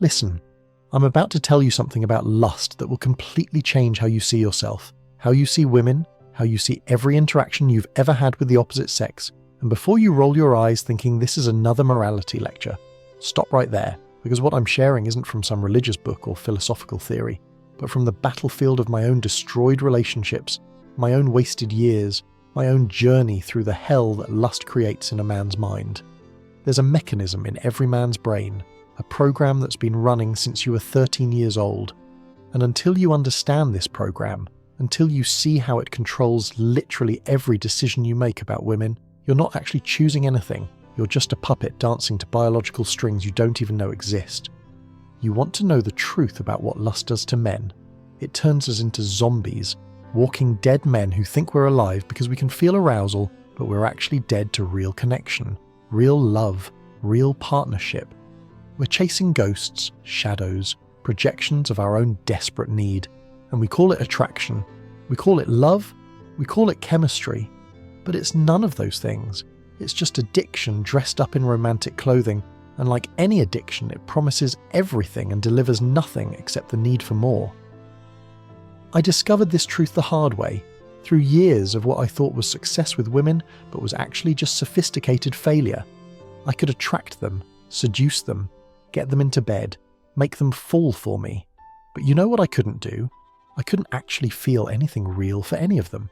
Listen, I'm about to tell you something about lust that will completely change how you see yourself, how you see women, how you see every interaction you've ever had with the opposite sex. And before you roll your eyes thinking this is another morality lecture, stop right there, because what I'm sharing isn't from some religious book or philosophical theory, but from the battlefield of my own destroyed relationships, my own wasted years, my own journey through the hell that lust creates in a man's mind. There's a mechanism in every man's brain, a program that's been running since you were 13 years old. And until you understand this program, until you see how it controls literally every decision you make about women, you're not actually choosing anything. You're just a puppet dancing to biological strings you don't even know exist. You want to know the truth about what lust does to men. It turns us into zombies, walking dead men who think we're alive because we can feel arousal, but we're actually dead to real connection, real love, real partnership. We're chasing ghosts, shadows, projections of our own desperate need, and we call it attraction. We call it love. We call it chemistry. But it's none of those things. It's just addiction dressed up in romantic clothing, and like any addiction, it promises everything and delivers nothing except the need for more. I discovered this truth the hard way, through years of what I thought was success with women, but was actually just sophisticated failure. I could attract them, seduce them, get them into bed, make them fall for me. But you know what I couldn't do? I couldn't actually feel anything real for any of them.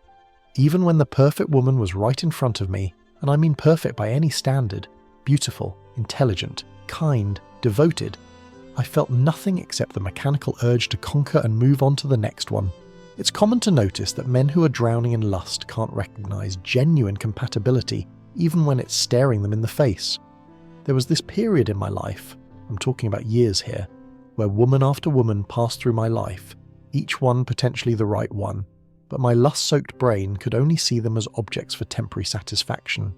Even when the perfect woman was right in front of me, and I mean perfect by any standard, beautiful, intelligent, kind, devoted, I felt nothing except the mechanical urge to conquer and move on to the next one. It's common to notice that men who are drowning in lust can't recognize genuine compatibility even when it's staring them in the face. There was this period in my life, I'm talking about years here, where woman after woman passed through my life, each one potentially the right one, but my lust-soaked brain could only see them as objects for temporary satisfaction.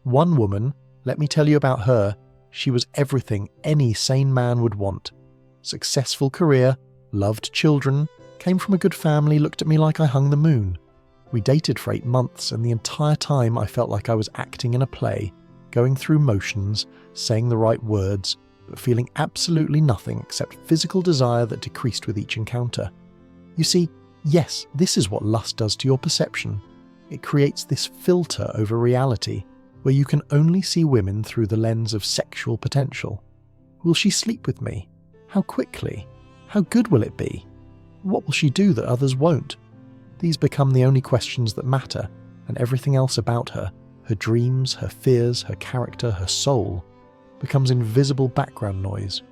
One woman, let me tell you about her, she was everything any sane man would want. Successful career, loved children, came from a good family, looked at me like I hung the moon. We dated for 8 months, and the entire time I felt like I was acting in a play, going through motions, saying the right words, but feeling absolutely nothing except physical desire that decreased with each encounter. You see, yes, this is what lust does to your perception. It creates this filter over reality, where you can only see women through the lens of sexual potential. Will she sleep with me? How quickly? How good will it be? What will she do that others won't? These become the only questions that matter, and everything else about her, her dreams, her fears, her character, her soul, becomes invisible background noise.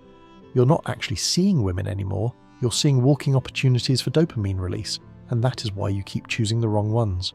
You're not actually seeing women anymore, you're seeing walking opportunities for dopamine release, and that is why you keep choosing the wrong ones.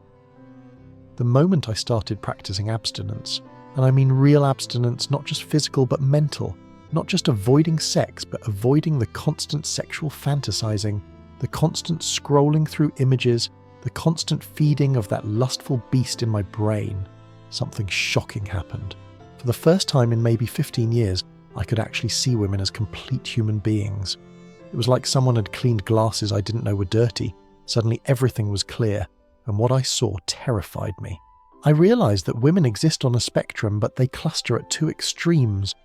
The moment I started practicing abstinence, and I mean real abstinence, not just physical but mental, not just avoiding sex but avoiding the constant sexual fantasizing, the constant scrolling through images, the constant feeding of that lustful beast in my brain, something shocking happened. For the first time in maybe 15 years, I could actually see women as complete human beings. It was like someone had cleaned glasses I didn't know were dirty. Suddenly everything was clear, and what I saw terrified me. I realized that women exist on a spectrum, but they cluster at two extremes.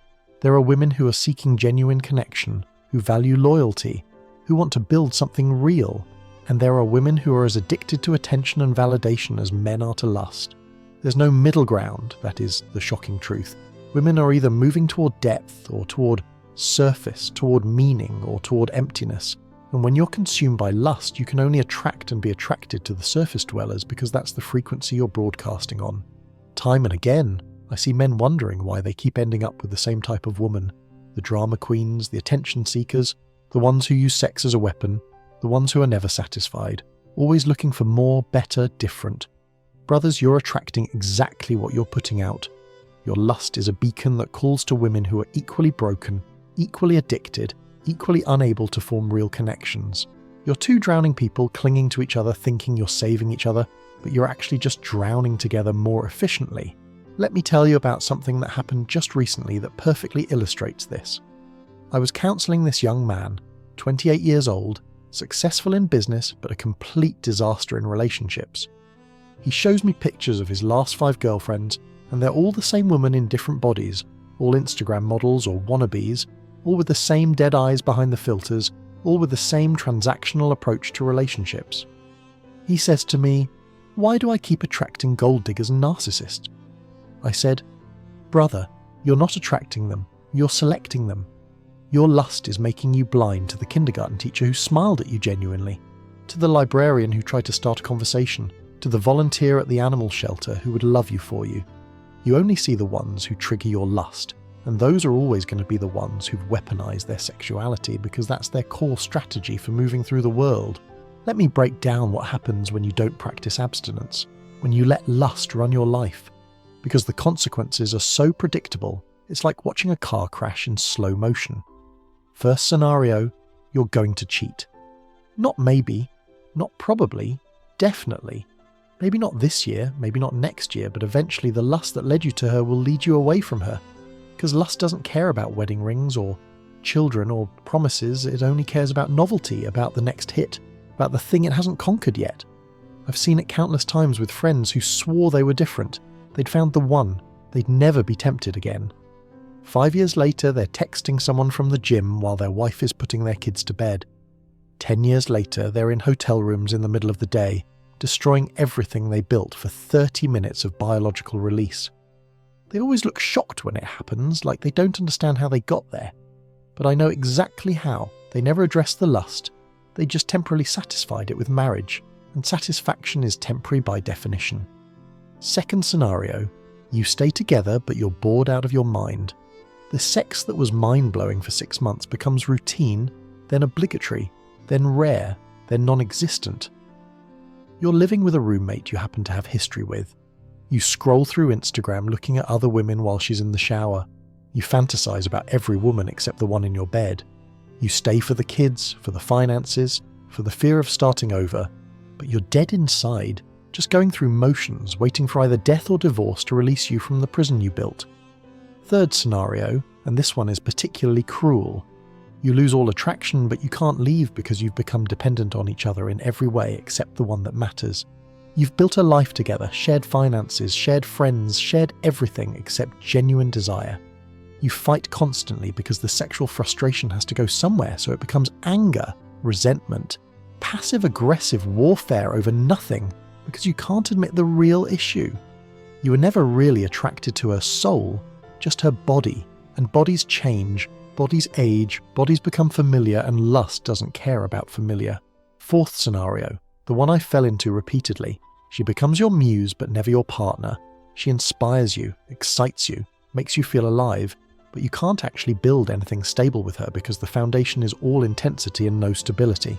There are women who are seeking genuine connection, who value loyalty, who want to build something real, and there are women who are as addicted to attention and validation as men are to lust. There's no middle ground, that is the shocking truth. Women are either moving toward depth or toward surface, toward meaning or toward emptiness. And when you're consumed by lust, you can only attract and be attracted to the surface dwellers because that's the frequency you're broadcasting on. Time and again, I see men wondering why they keep ending up with the same type of woman. The drama queens, the attention seekers, the ones who use sex as a weapon, the ones who are never satisfied, always looking for more, better, different. Brothers, you're attracting exactly what you're putting out. Your lust is a beacon that calls to women who are equally broken, equally addicted, equally unable to form real connections. You're two drowning people clinging to each other thinking you're saving each other, but you're actually just drowning together more efficiently. Let me tell you about something that happened just recently that perfectly illustrates this. I was counselling this young man, 28 years old, successful in business but a complete disaster in relationships. He shows me pictures of his last 5 girlfriends, and they're all the same woman in different bodies, all Instagram models or wannabes, all with the same dead eyes behind the filters, all with the same transactional approach to relationships. He says to me, "Why do I keep attracting gold diggers and narcissists?" I said, "Brother, you're not attracting them, you're selecting them. Your lust is making you blind to the kindergarten teacher who smiled at you genuinely, to the librarian who tried to start a conversation, to the volunteer at the animal shelter who would love you for you. You only see the ones who trigger your lust, and those are always going to be the ones who've weaponized their sexuality because that's their core strategy for moving through the world. Let me break down what happens when you don't practice abstinence, when you let lust run your life, because the consequences are so predictable, it's like watching a car crash in slow motion. First scenario, you're going to cheat. Not maybe, not probably, definitely. Maybe not this year, maybe not next year, but eventually the lust that led you to her will lead you away from her. Because lust doesn't care about wedding rings or children or promises, it only cares about novelty, about the next hit, about the thing it hasn't conquered yet. I've seen it countless times with friends who swore they were different. They'd found the one. They'd never be tempted again. 5 years later, they're texting someone from the gym while their wife is putting their kids to bed. 10 years later, they're in hotel rooms in the middle of the day, destroying everything they built for 30 minutes of biological release. They always look shocked when it happens, like they don't understand how they got there. But I know exactly how. They never addressed the lust. They just temporarily satisfied it with marriage, and satisfaction is temporary by definition. Second scenario, you stay together but you're bored out of your mind. The sex that was mind-blowing for 6 months becomes routine, then obligatory, then rare, then non-existent. You're living with a roommate you happen to have history with. You scroll through Instagram looking at other women while she's in the shower. You fantasize about every woman except the one in your bed. You stay for the kids, for the finances, for the fear of starting over, but you're dead inside, just going through motions, waiting for either death or divorce to release you from the prison you built. Third scenario, and this one is particularly cruel. You lose all attraction, but you can't leave because you've become dependent on each other in every way except the one that matters. You've built a life together, shared finances, shared friends, shared everything except genuine desire. You fight constantly because the sexual frustration has to go somewhere, so it becomes anger, resentment, passive-aggressive warfare over nothing because you can't admit the real issue. You were never really attracted to her soul, just her body, and bodies change, bodies age, bodies become familiar, and lust doesn't care about familiar. Fourth scenario, the one I fell into repeatedly. She becomes your muse but never your partner. She inspires you, excites you, makes you feel alive, but you can't actually build anything stable with her because the foundation is all intensity and no stability.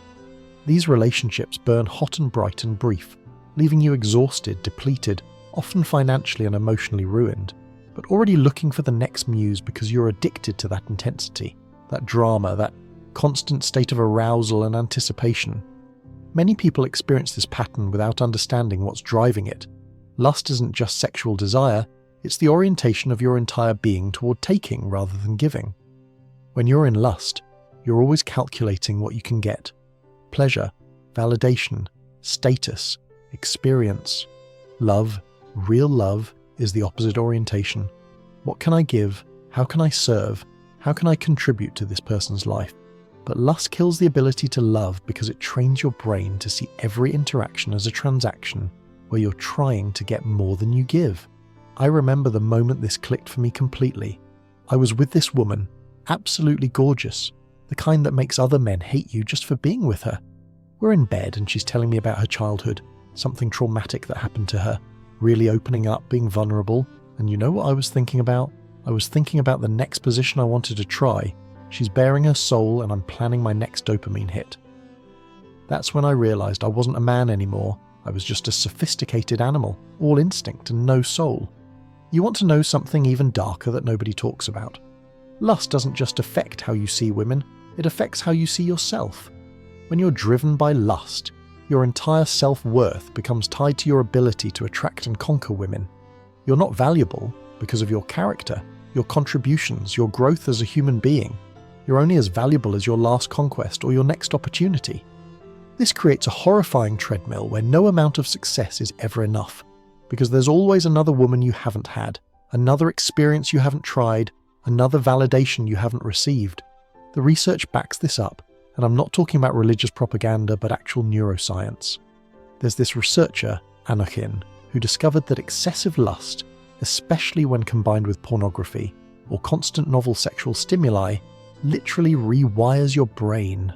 These relationships burn hot and bright and brief, leaving you exhausted, depleted, often financially and emotionally ruined, but already looking for the next muse because you're addicted to that intensity, that drama, that constant state of arousal and anticipation. Many people experience this pattern without understanding what's driving it. Lust isn't just sexual desire, it's the orientation of your entire being toward taking rather than giving. When you're in lust, you're always calculating what you can get. Pleasure, validation, status, experience. Love, real love, is the opposite orientation. What can I give? How can I serve? How can I contribute to this person's life? But lust kills the ability to love because it trains your brain to see every interaction as a transaction where you're trying to get more than you give. I remember the moment this clicked for me completely. I was with this woman, absolutely gorgeous, the kind that makes other men hate you just for being with her. We're in bed and she's telling me about her childhood, something traumatic that happened to her, really opening up, being vulnerable, and you know what I was thinking about? I was thinking about the next position I wanted to try. She's bearing her soul and I'm planning my next dopamine hit. That's when I realized I wasn't a man anymore. I was just a sophisticated animal, all instinct and no soul. You want to know something even darker that nobody talks about? Lust doesn't just affect how you see women, it affects how you see yourself. When you're driven by lust, your entire self-worth becomes tied to your ability to attract and conquer women. You're not valuable because of your character, your contributions, your growth as a human being. You're only as valuable as your last conquest or your next opportunity. This creates a horrifying treadmill where no amount of success is ever enough, because there's always another woman you haven't had, another experience you haven't tried, another validation you haven't received, The research backs this up, and I'm not talking about religious propaganda but actual neuroscience. There's this researcher, Anochin, who discovered that excessive lust, especially when combined with pornography or constant novel sexual stimuli, literally rewires your brain.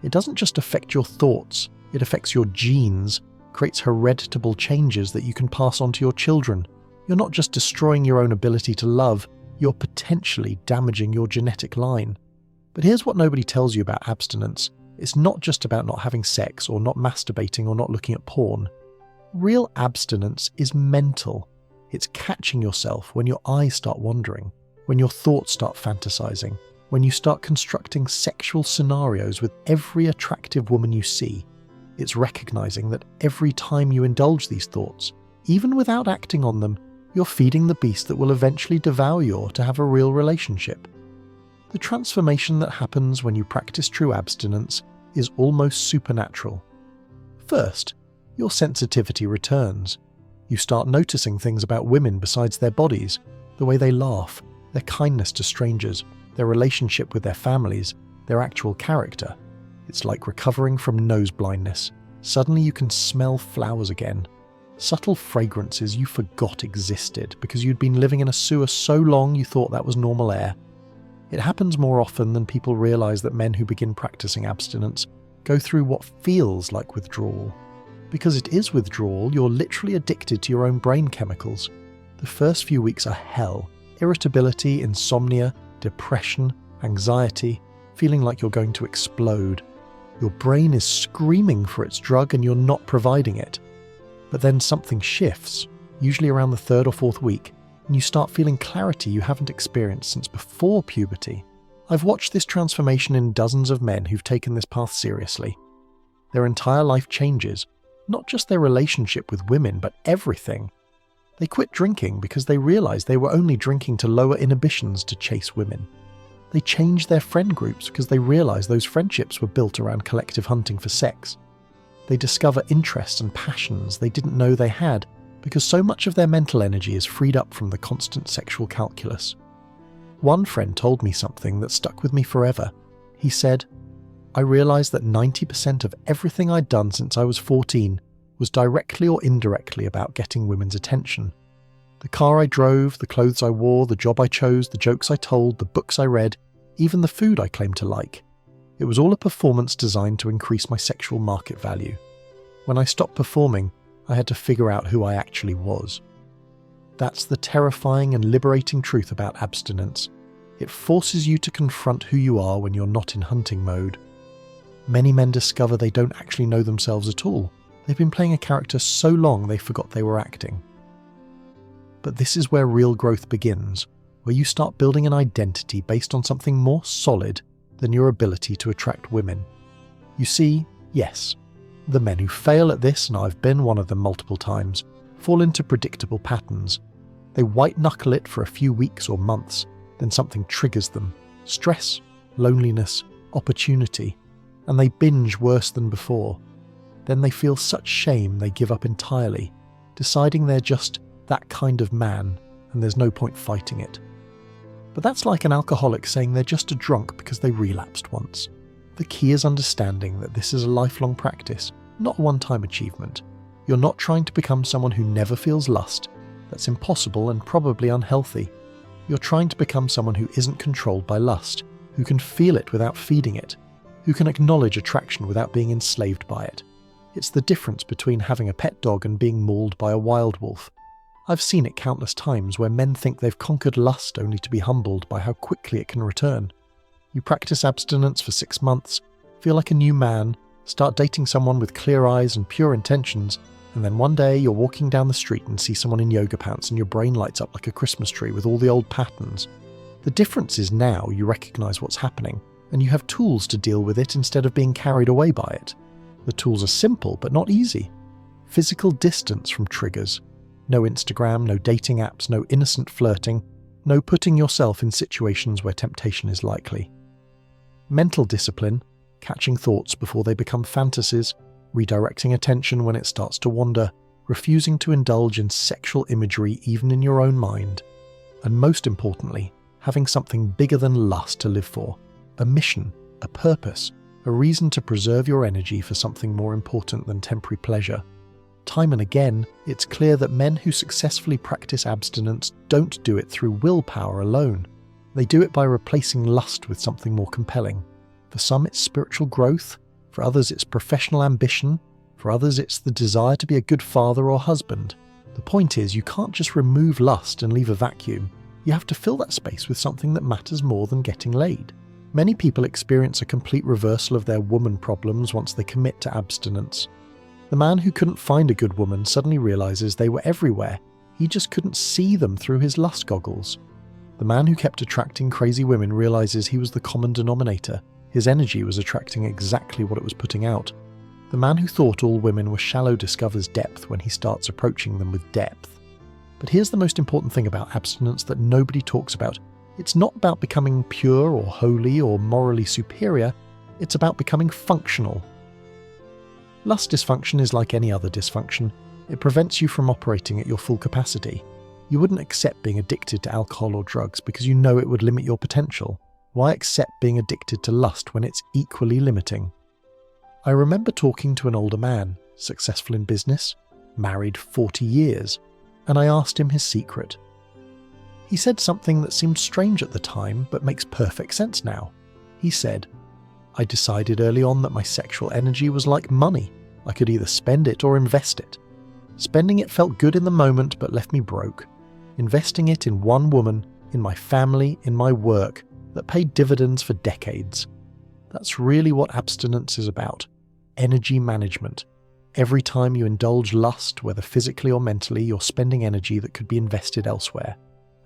It doesn't just affect your thoughts, it affects your genes, creates hereditable changes that you can pass on to your children. You're not just destroying your own ability to love, you're potentially damaging your genetic line. But here's what nobody tells you about abstinence. It's not just about not having sex or not masturbating or not looking at porn. Real abstinence is mental. It's catching yourself when your eyes start wandering, when your thoughts start fantasizing, when you start constructing sexual scenarios with every attractive woman you see. It's recognizing that every time you indulge these thoughts, even without acting on them, you're feeding the beast that will eventually devour you to have a real relationship. The transformation that happens when you practice true abstinence is almost supernatural. First, your sensitivity returns. You start noticing things about women besides their bodies, the way they laugh, their kindness to strangers, their relationship with their families, their actual character. It's like recovering from nose blindness. Suddenly you can smell flowers again. Subtle fragrances you forgot existed because you'd been living in a sewer so long you thought that was normal air. It happens more often than people realize that men who begin practicing abstinence go through what feels like withdrawal. Because it is withdrawal, you're literally addicted to your own brain chemicals. The first few weeks are hell. Irritability, insomnia, depression, anxiety, feeling like you're going to explode. Your brain is screaming for its drug and you're not providing it. But then something shifts, usually around the third or fourth week, and you start feeling clarity you haven't experienced since before puberty. I've watched this transformation in dozens of men who've taken this path seriously. Their entire life changes, not just their relationship with women, but everything. They quit drinking because they realized they were only drinking to lower inhibitions to chase women. They changed their friend groups because they realized those friendships were built around collective hunting for sex. They discover interests and passions they didn't know they had because so much of their mental energy is freed up from the constant sexual calculus. One friend told me something that stuck with me forever. He said, "I realized that 90% of everything I'd done since I was 14 was directly or indirectly about getting women's attention. The car I drove, the clothes I wore, the job I chose, the jokes I told, the books I read, even the food I claimed to like. It was all a performance designed to increase my sexual market value. When I stopped performing, I had to figure out who I actually was." That's the terrifying and liberating truth about abstinence. It forces you to confront who you are when you're not in hunting mode. Many men discover they don't actually know themselves at all. They've been playing a character so long they forgot they were acting. But this is where real growth begins, where you start building an identity based on something more solid than your ability to attract women. You see, yes, the men who fail at this, and I've been one of them multiple times, fall into predictable patterns. They white-knuckle it for a few weeks or months, then something triggers them. Stress, loneliness, opportunity, and they binge worse than before. Then they feel such shame they give up entirely, deciding they're just that kind of man and there's no point fighting it. But that's like an alcoholic saying they're just a drunk because they relapsed once. The key is understanding that this is a lifelong practice, not a one-time achievement. You're not trying to become someone who never feels lust. That's impossible and probably unhealthy. You're trying to become someone who isn't controlled by lust, who can feel it without feeding it, who can acknowledge attraction without being enslaved by it. It's the difference between having a pet dog and being mauled by a wild wolf. I've seen it countless times where men think they've conquered lust only to be humbled by how quickly it can return. You practice abstinence for 6 months, feel like a new man, start dating someone with clear eyes and pure intentions, and then one day you're walking down the street and see someone in yoga pants and your brain lights up like a Christmas tree with all the old patterns. The difference is now you recognize what's happening, and you have tools to deal with it instead of being carried away by it. The tools are simple but not easy. Physical distance from triggers. No Instagram, no dating apps, no innocent flirting, no putting yourself in situations where temptation is likely. Mental discipline, catching thoughts before they become fantasies, redirecting attention when it starts to wander, refusing to indulge in sexual imagery even in your own mind, and most importantly, having something bigger than lust to live for, a mission, a purpose, a reason to preserve your energy for something more important than temporary pleasure. Time and again, it's clear that men who successfully practice abstinence don't do it through willpower alone. They do it by replacing lust with something more compelling. For some, it's spiritual growth. For others, it's professional ambition. For others, it's the desire to be a good father or husband. The point is, you can't just remove lust and leave a vacuum. You have to fill that space with something that matters more than getting laid. Many people experience a complete reversal of their woman problems once they commit to abstinence. The man who couldn't find a good woman suddenly realizes they were everywhere. He just couldn't see them through his lust goggles. The man who kept attracting crazy women realizes he was the common denominator. His energy was attracting exactly what it was putting out. The man who thought all women were shallow discovers depth when he starts approaching them with depth. But here's the most important thing about abstinence that nobody talks about. It's not about becoming pure or holy or morally superior. It's about becoming functional. Lust dysfunction is like any other dysfunction. It prevents you from operating at your full capacity. You wouldn't accept being addicted to alcohol or drugs because you know it would limit your potential. Why accept being addicted to lust when it's equally limiting? I remember talking to an older man, successful in business, married 40 years, and I asked him his secret. He said something that seemed strange at the time but makes perfect sense now. He said, "I decided early on that my sexual energy was like money. I could either spend it or invest it. Spending it felt good in the moment but left me broke. Investing it in one woman, in my family, in my work, that paid dividends for decades. That's really what abstinence is about. Energy management. Every time you indulge lust, whether physically or mentally, you're spending energy that could be invested elsewhere.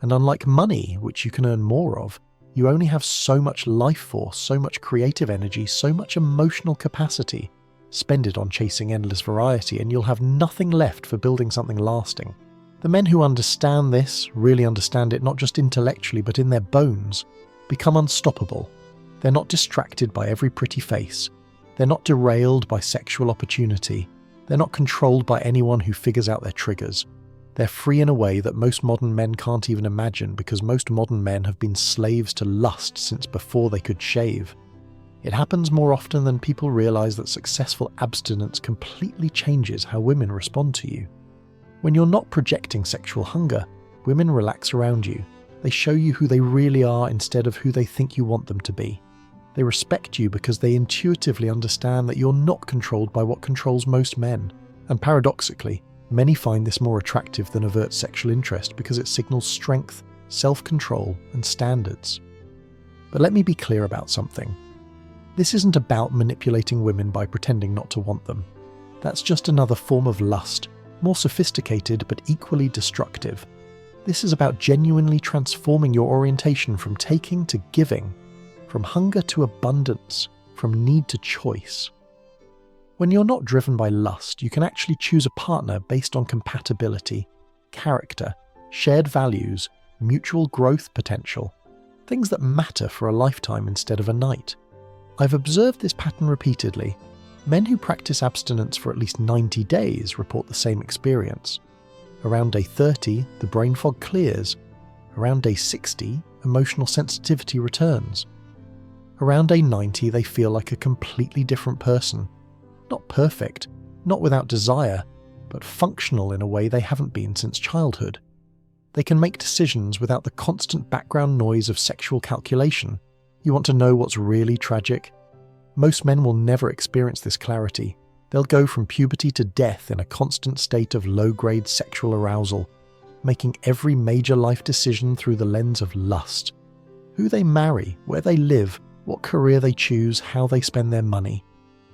And unlike money, which you can earn more of, you only have so much life force, so much creative energy, so much emotional capacity. Spend it on chasing endless variety and you'll have nothing left for building something lasting. The men who understand this, really understand it not just intellectually but in their bones, become unstoppable. They're not distracted by every pretty face. They're not derailed by sexual opportunity. They're not controlled by anyone who figures out their triggers. They're free in a way that most modern men can't even imagine because most modern men have been slaves to lust since before they could shave. It happens more often than people realize that successful abstinence completely changes how women respond to you. When you're not projecting sexual hunger, women relax around you. They show you who they really are instead of who they think you want them to be. They respect you because they intuitively understand that you're not controlled by what controls most men. And paradoxically, many find this more attractive than overt sexual interest because it signals strength, self-control, and standards. But let me be clear about something. This isn't about manipulating women by pretending not to want them. That's just another form of lust, more sophisticated but equally destructive. This is about genuinely transforming your orientation from taking to giving, from hunger to abundance, from need to choice. When you're not driven by lust, you can actually choose a partner based on compatibility, character, shared values, mutual growth potential, things that matter for a lifetime instead of a night. I've observed this pattern repeatedly. Men who practice abstinence for at least 90 days report the same experience. Around day 30, the brain fog clears. Around day 60, emotional sensitivity returns. Around day 90, they feel like a completely different person. Not perfect, not without desire, but functional in a way they haven't been since childhood. They can make decisions without the constant background noise of sexual calculation. You want to know what's really tragic? Most men will never experience this clarity. They'll go from puberty to death in a constant state of low-grade sexual arousal, making every major life decision through the lens of lust. Who they marry, where they live, what career they choose, how they spend their money.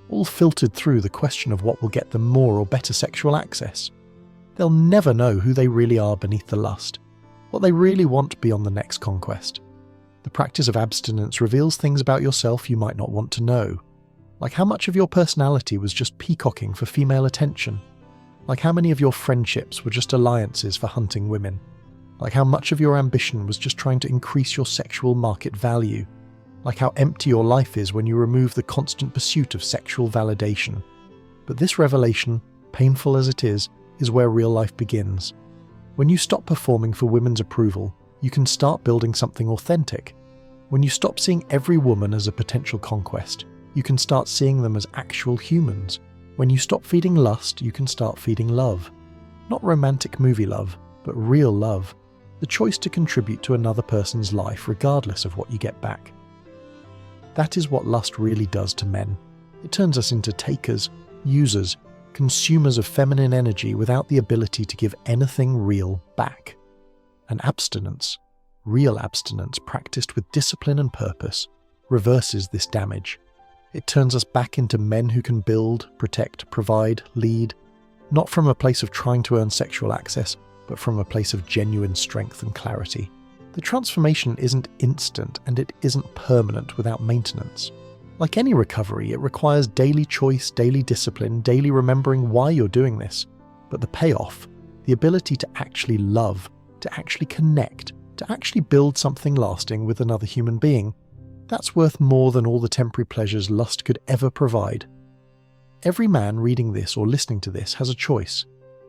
All filtered through the question of what will get them more or better sexual access. They'll never know who they really are beneath the lust, what they really want beyond the next conquest. The practice of abstinence reveals things about yourself you might not want to know. Like how much of your personality was just peacocking for female attention. Like how many of your friendships were just alliances for hunting women. Like how much of your ambition was just trying to increase your sexual market value. Like how empty your life is when you remove the constant pursuit of sexual validation. But this revelation, painful as it is where real life begins. When you stop performing for women's approval, you can start building something authentic. When you stop seeing every woman as a potential conquest, you can start seeing them as actual humans. When you stop feeding lust, you can start feeding love. Not romantic movie love, but real love. The choice to contribute to another person's life regardless of what you get back. That is what lust really does to men. It turns us into takers, users, consumers of feminine energy without the ability to give anything real back. And abstinence, real abstinence practiced with discipline and purpose, reverses this damage. It turns us back into men who can build, protect, provide, lead, not from a place of trying to earn sexual access, but from a place of genuine strength and clarity. The transformation isn't instant and it isn't permanent without maintenance. Like any recovery, it requires daily choice, daily discipline, daily remembering why you're doing this. But the payoff, the ability to actually love, to actually connect, to actually build something lasting with another human being, that's worth more than all the temporary pleasures lust could ever provide. Every man reading this or listening to this has a choice.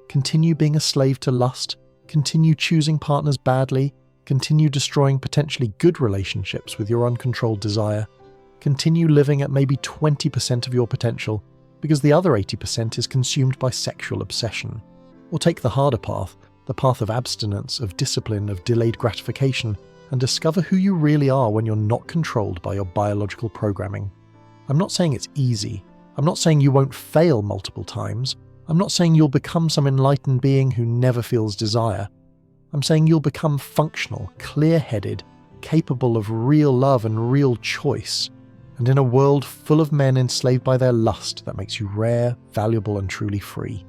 Continue being a slave to lust, continue choosing partners badly, continue destroying potentially good relationships with your uncontrolled desire, continue living at maybe 20% of your potential because the other 80% is consumed by sexual obsession. Or take the harder path, the path of abstinence, of discipline, of delayed gratification, and discover who you really are when you're not controlled by your biological programming. I'm not saying it's easy. I'm not saying you won't fail multiple times. I'm not saying you'll become some enlightened being who never feels desire. I'm saying you'll become functional, clear-headed, capable of real love and real choice, and in a world full of men enslaved by their lust that makes you rare, valuable, and truly free.